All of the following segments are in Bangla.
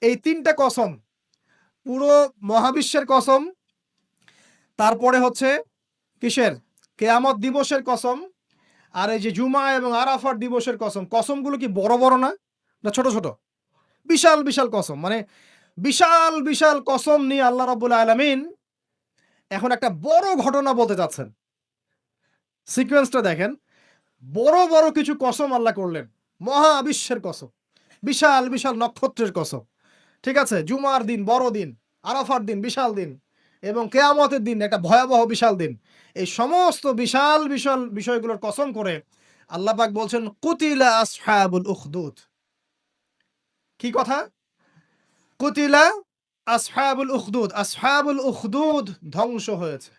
এই ৩টা কসম, পুরো মহাবিশ্বের কসম, তারপরে হচ্ছে কিসের? কিয়ামত দিবসের কসম, আর এই যে জুমা এবং আরাফার দিবসের কসম। কসমগুলো কি বড়, বড় না? না ছোট, ছোট? বিশাল, বিশাল কসম। মানে বিশাল, বিশাল কসম নিয়ে আল্লাহ রাব্বুল আলামিন এখন একটা বড় ঘটনা বলতে চাচ্ছেন। সিকোয়েন্সটা দেখেন। বড়, বড় কিছু কসম আল্লাহ করলেন। মহাবিশ্বের কসম, বিশাল, বিশাল নক্ষত্রের কসম। ঠিক আছে? জুমার দিন বড় দিন, আরাফার দিন বিশাল দিন এবং কিয়ামতের দিন একটা ভয়াবহ বিশাল দিন। এই সমস্ত বিশাল, বিশাল বিষয়গুলোর কসম করে আল্লাহ পাক বলছেন, কুতিলা আসহাবুল উখদুদ। কি কথা? কুতিলা আসহাবুল উখদুদ। আসহাবুল উখদুদ ধ্বংস হয়েছে।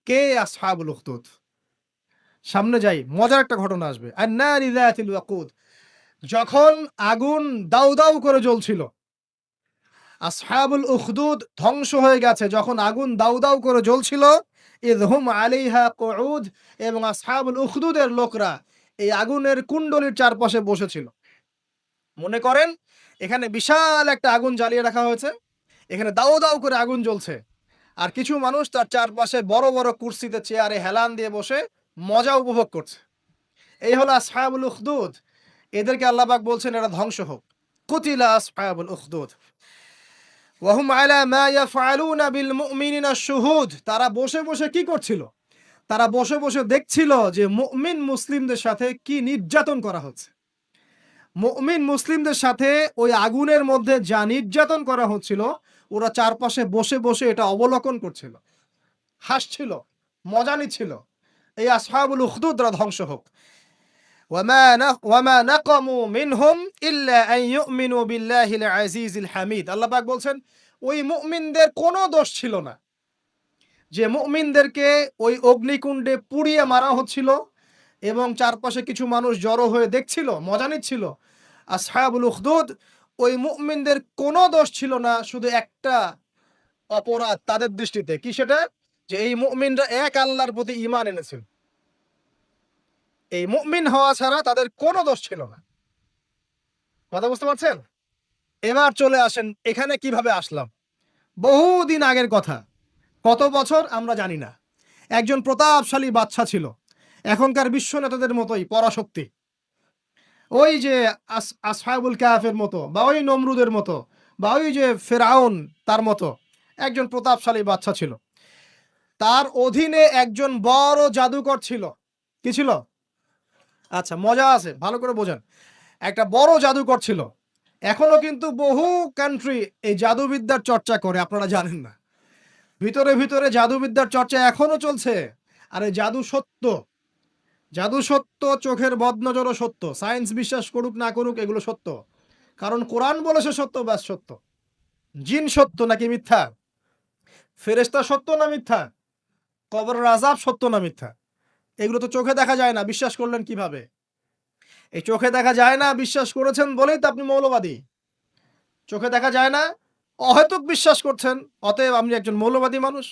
কে আসহাবুল উখদুদ? সামনে যাই, মজার একটা ঘটনা আসবে। আন-নারি যাতিল ওয়াকুদ। যখন আগুন দাউ, দাউ করে জ্বলছিল, আসহাবুল উখদুদ ধ্বংস হয়ে গেছে যখন আগুন দাউ, দাউ করে জ্বলছিল। ইয হুম আলাইহা কুউদ। এবং আসহাবুল উখদুদের লোকরা এই আগুনের কুণ্ডলীর চারপাশে বসেছিল। মনে করেন এখানে বিশাল একটা আগুন জ্বালিয়ে রাখা হয়েছে। এখানে দাউ, দাউ করে আগুন জ্বলছে। আর কিছু মানুষ তার চারপাশে বড়, বড় কুরসিতে চেয়ারে হেলান দিয়ে বসে মজা উপভোগ করছে। এই হলো আসহাবুল উখদুদ। এদেরকে আল্লাহ পাক বলছেন এরা ধ্বংস হোক। কুতিলা আসহাবুল উখদুদ ওয়া হুম আলা মা ইয়াফআলুনা বিল মুমিনিনা শুহুদ। তারা বসে, বসে কি করছিল? তারা বসে, বসে দেখছিল যে মুমিন মুসলিমদের সাথে কি নির্যাতন করা হচ্ছে। মুমিন মুসলিমদের সাথে ওই আগুনের মধ্যে যা নির্যাতন করা হচ্ছিল, ওরা চারপাশে বসে, বসে এটা অবলোকন করছিল, হাসছিল, মজা নিচ্ছিল। এই আসহাবুল উখদুদরা ধ্বংস হোক। ওয়ামা নাকামু মিনহুম ইল্লা আন ইউমিনু বিল্লাহিল আজিজিল হামিদ। আল্লাহ পাক বলছেন ওই মুমিনদের কোনো দোষ ছিল না যে মুমিনদেরকে ওই অগ্নিকুণ্ডে পুড়িয়ে মারা হচ্ছিল এবং চারপাশে কিছু মানুষ জড়ো হয়ে দেখছিল, মজা নিচ্ছিল। আসহাবুল উখদুদ ওই মুমিনদের কোনো দোষ ছিল না, শুধু একটা অপরাধ তাদের দৃষ্টিতে। কি সেটা? যে এই মুমিনরা এক আল্লাহর প্রতি ঈমান এনেছিল। এই মুমিন হওয়া ছাড়া তাদের কোনো দোষ ছিল না। কথা বুঝতে পারছেন? এবার চলে আসেন এখানে কিভাবে আসলাম। বহুদিন আগের কথা, কত বছর আমরা জানি না। একজন প্রতাপশালী বাদশা ছিল, এখনকার বিশ্ব নেতাদের মতোই পরাশক্তি। ওই যে আসহাবুল কাহাফের মতো, বা ওই নমরুদের মতো, বা ওই যে ফেরাউন তার মতো একজন প্রতাপশালী বাদশা ছিল। তার অধীনে একজন বড় জাদুকর ছিল। কি ছিল? আচ্ছা মজা আছে, ভালো করে বোঝেন। একটা বড় জাদুকর ছিল। এখনো কিন্তু বহু কান্ট্রি এই জাদুবিদ্যার চর্চা করে, আপনারা জানেন না। ভিতরে, ভিতরে জাদুবিদ্যার চর্চা এখনো চলছে। আর এই জাদু সত্য। জাদু সত্য, চোখের বদনজরও সত্য। সায়েন্স বিশ্বাস করুক না করুক, এগুলো সত্য। কারণ কোরআন বলেছে সত্য, ব্যাস সত্য। জিন সত্য নাকি মিথ্যা? ফেরেশতা সত্য না মিথ্যা? কবরের আযাব সত্য না মিথ্যা? এগুলো তো চোখে দেখা যায় না, বিশ্বাস করলেন কিভাবে? এই চোখে দেখা যায় না বিশ্বাস করেছেন বলেই তো আপনি মৌলবাদী। চোখে দেখা যায় না, অহেতুক বিশ্বাস করছেন, অতএব আপনি একজন মৌলবাদী মানুষ।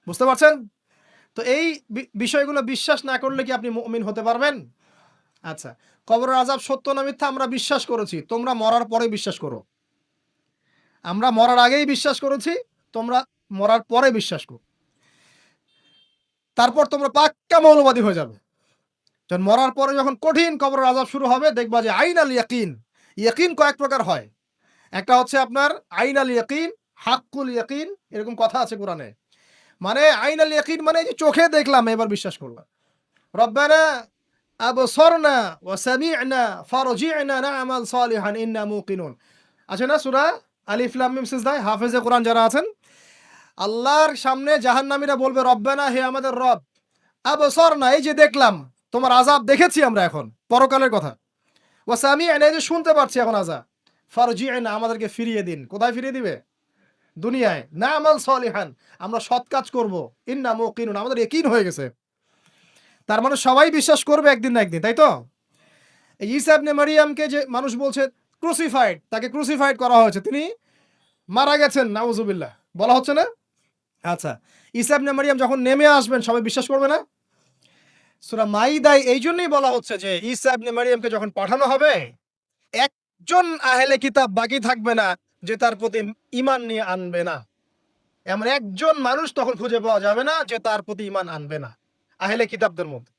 বুঝতে পারছেন? তো এই বিষয়গুলো বিশ্বাস না করলে কি আপনি মুমিন হতে পারবেন? আচ্ছা, কবরের আযাব সত্য না মিথ্যা আমরা বিশ্বাস করেছি, তোমরা মরার পরে বিশ্বাস করো। আমরা মরার আগেই বিশ্বাস করেছি, তোমরা মরার পরে বিশ্বাস করো। তারপর তোমরা পাক্কা মৌলবাদী হয়ে যাবে। যখন মরার পরে যখন কঠিন কবরের আযাব শুরু হবে, দেখবা যে আইনাল ইয়াকিন। ইয়াকিন কয়েক প্রকার হয়। একটা হচ্ছে আপনার আইনাল ইয়াকিন, হাক্কুল ইয়াকিন, এরকম কথা আছে কোরআনে। মানে আইনাল ইয়াকিন মানে যে চোখে দেখলাম এবার বিশ্বাস করলাম। রব্বানা আবসারনা ওয়া সামি'না ফারজি'না না'মাল সালিহান ইন্না মুকিনুন। আছে না সূরা আলিফ লাম মিম সিজদায় হাফেজে কোরআন যারা আছেন, আল্লাহর সামনে জাহান্নামীরা বলবে রব্বানা, হে আমাদের রব, আবসারনা এই যে দেখলাম, তোমার আযাব দেখেছি আমরা এখন, পরকালের কথা। ওয়া সামি'না এই যে শুনতে পাচ্ছি এখন আযাব। ফারজি'না আমাদেরকে ফিরিয়ে দিন। কোথায় ফিরিয়ে দিবে? দুনিয়ায়। না'মাল সালিহান আমরা সৎ কাজ করব। ইন্না মুকিনুন আমাদের ইয়াকিন হয়ে গেছে। তার মানে সবাই বিশ্বাস করবে একদিন না একদিন, তাই তো? এই ঈসা ইবনে মারইয়ামকে যে মানুষ বলছে ক্রুসিফাইড, তাকে ক্রুসিফাইড করা হয়েছে, তিনি মারা গেছেন, নাউজুবিল্লাহ বলা হচ্ছে না? আচ্ছা, ঈসা ইবনে মারইয়াম যখন নেমে আসবেন সবাই বিশ্বাস করবে না? সূরা মাইদায় এইজন্যই বলা হচ্ছে যে ঈসা ইবনে মারইয়ামকে যখন পাঠানো হবে, একজন আহলে কিতাব বাকি থাকবে না যে তার প্রতি ঈমান নিয়ে আনবে না। এমন একজন মানুষ তখন খুঁজে পাওয়া যাবে না যে তার প্রতি ঈমান আনবে না আহলে কিতাবদের মধ্যে।